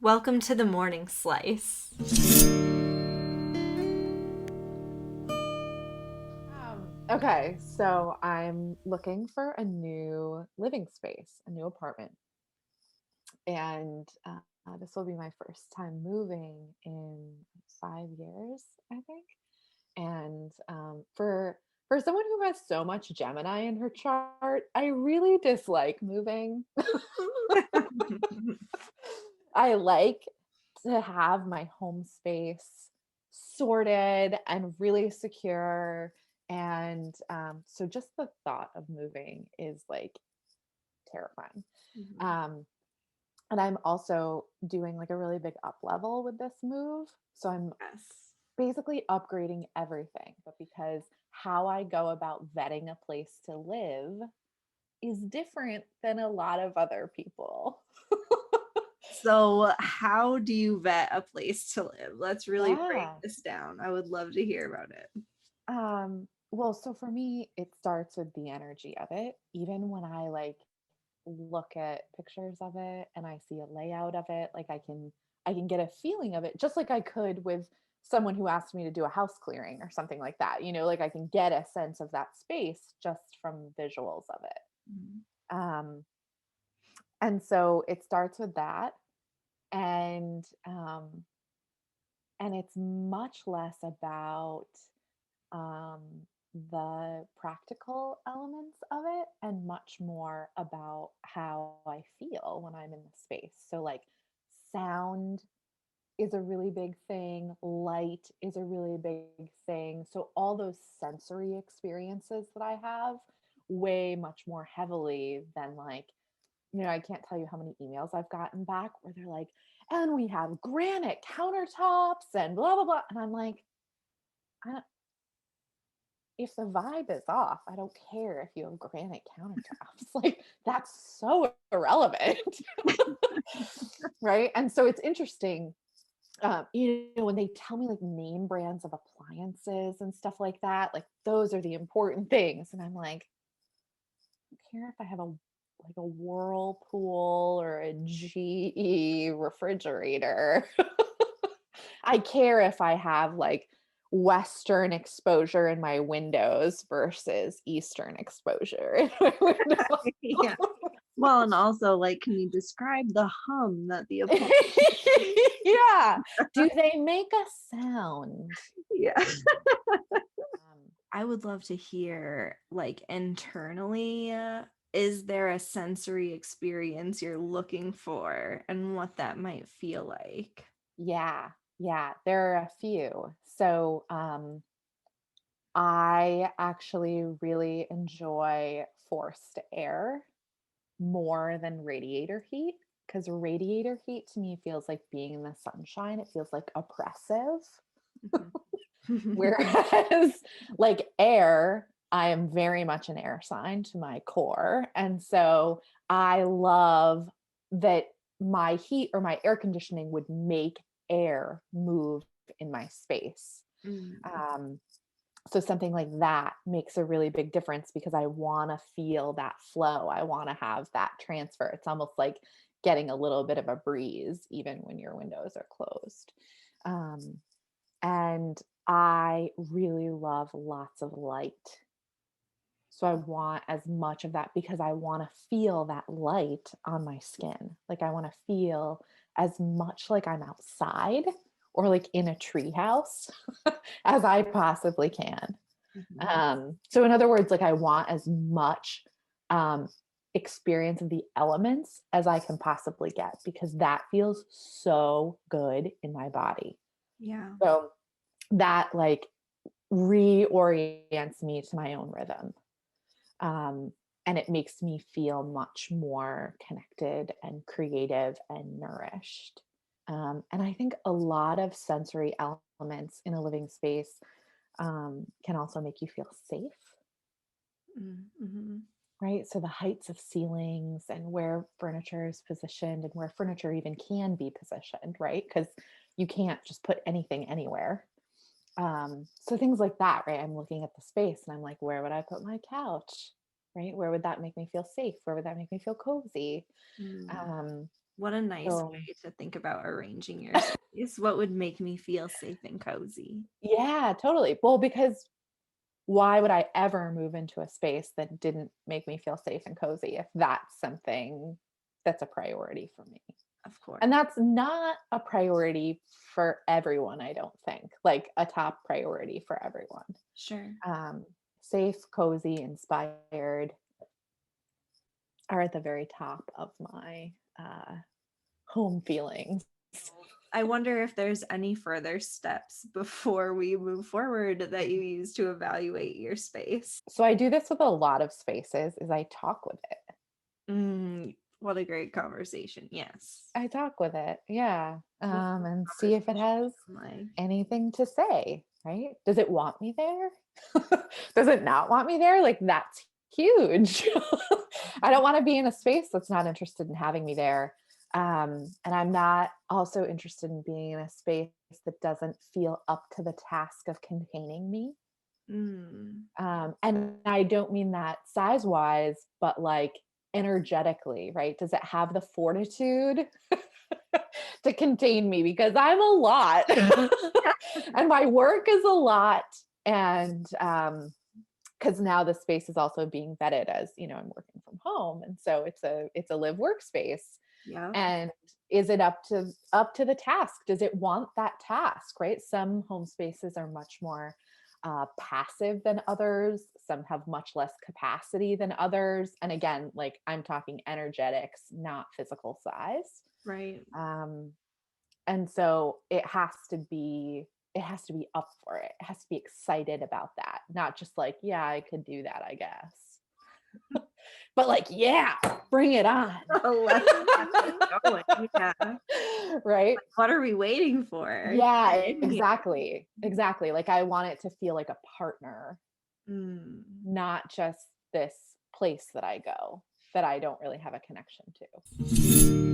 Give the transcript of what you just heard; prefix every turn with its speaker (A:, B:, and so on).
A: Welcome to the Morning Slice.
B: Okay, so I'm looking for a new living space, a new apartment, and this will be my first time moving in 5 years, I think. And for someone who has so much Gemini in her chart, I really dislike moving. I like to have my home space sorted and really secure. And so just the thought of moving is like terrifying.
A: Mhm.
B: Um, and I'm also doing like a really big up level with this move. So I'm
A: Yes.
B: basically upgrading everything. But because how I go about vetting a place to live is different than a lot of other people.
A: So, how do you vet a place to live? Let's really break
B: Yeah.
A: this down. I would love to hear about it.
B: Well, so for me, it starts with the energy of it. Even when I like look at pictures of it and I see a layout of it, like I can get a feeling of it just like I could with someone who asked me to do a house clearing or something like that. Like I can get a sense of that space just from visuals of it.
A: Mhm.
B: Um and so it starts with that, and it's much less about um, the practical elements of it and much more about how I feel when I'm in the space. So, like, sound is a really big thing, light is a really big thing. So, all those sensory experiences that I have weigh much more heavily than, like, I can't tell you how many emails I've gotten back where they're like, and we have granite countertops and blah, blah, blah. And I'm like, I, if the vibe is off, I don't care if you have granite countertops. Like, that's so irrelevant. Right. And so it's interesting, when they tell me like name brands of appliances and stuff like that, like those are the important things. And I'm like, I don't care if I have a Whirlpool or a GE refrigerator. I care if I have like Western exposure in my windows versus Eastern exposure in my window.
A: Yeah. Well, and also, like, can you describe the hum that the appliance?
B: Yeah. Do they make a sound?
A: Yeah.
B: Um,
A: I would love to hear, like, internally, is there a sensory experience you're looking for and what that might feel like?
B: yeah. Yeah. There are a few. So, I actually really enjoy forced air more than radiator heat, because radiator heat to me feels like being in the sunshine. It feels like oppressive.
A: Mhm.
B: Whereas, like, air, I am very much an air sign to my core. And so I love that my heat or my air conditioning would make air move in my space.
A: Mm.
B: Um, so something like that makes a really big difference because I want to feel that flow. I want to have that transfer. It's almost like getting a little bit of a breeze even when your windows are closed. Um, and I really love lots of light. So I want as much of that because I want to feel that light on my skin. Like I want to feel as much like I'm outside or like in a treehouse as I possibly can.
A: Mhm.
B: So in other words, like I want as much um, experience of the elements as I can possibly get because that feels so good in my body.
A: Yeah.
B: So that like reorients me to my own rhythm. Um, and it makes me feel much more connected and creative and nourished. And I think a lot of sensory elements in a living space can also make you feel safe,
A: Mm-hmm.
B: right? So the heights of ceilings and where furniture is positioned and where furniture even can be positioned, right? Because you can't just put anything anywhere. So things like that, right? I'm looking at the space and I'm like, where would I put my couch? Right? Where would that make me feel safe? Where would that make me feel cozy?
A: Mm.
B: Um,
A: What a nice
B: So
A: way to think about arranging your space. What would make me feel safe and cozy?
B: yeah, totally. Well, because why would I ever move into a space that didn't make me feel safe and cozy if that's something that's a priority for me?
A: Of course.
B: And that's not a priority for everyone, I don't think, like a top priority for everyone.
A: Sure.
B: Um, Safe, cozy, inspired are at the very top of my home feelings.
A: I wonder if there's any further steps before we move forward that you use to evaluate your space.
B: So I do this with a lot of spaces is I talk with it.
A: What a great conversation. Yes.
B: I talk with it. Yeah.
A: What would
B: And
A: a
B: see if it
A: conversation
B: has
A: sound like?
B: anything to say, right? Does it want me there? Does it not want me there? Like that's huge. I don't want to be in a space that's not interested in having me there. And I'm not also interested in being in a space that doesn't feel up to the task of containing me.
A: Mm.
B: And I don't mean that size wise, but like energetically, right? Does it have the fortitude to contain me? Because I'm a lot and my work is a lot. And because now the space is also being vetted as, I'm working from home. And so it's a live workspace.
A: Yeah.
B: And is it up to the task? Does it want that task, right? Some home spaces are much more passive than others. Some have much less capacity than others. And again, like I'm talking energetics, not physical size.
A: Right.
B: Um, and so it has to be up for it. It has to be excited about that, not just like, yeah, I could do that, I guess. But like, yeah, bring it on.
A: Let's get this going. Yeah.
B: Right?
A: What are we waiting for?
B: Yeah,
A: Get in here.
B: exactly. Exactly. Like I want it to feel like a partner,
A: Mm.
B: not just this place that I go that I don't really have a connection to.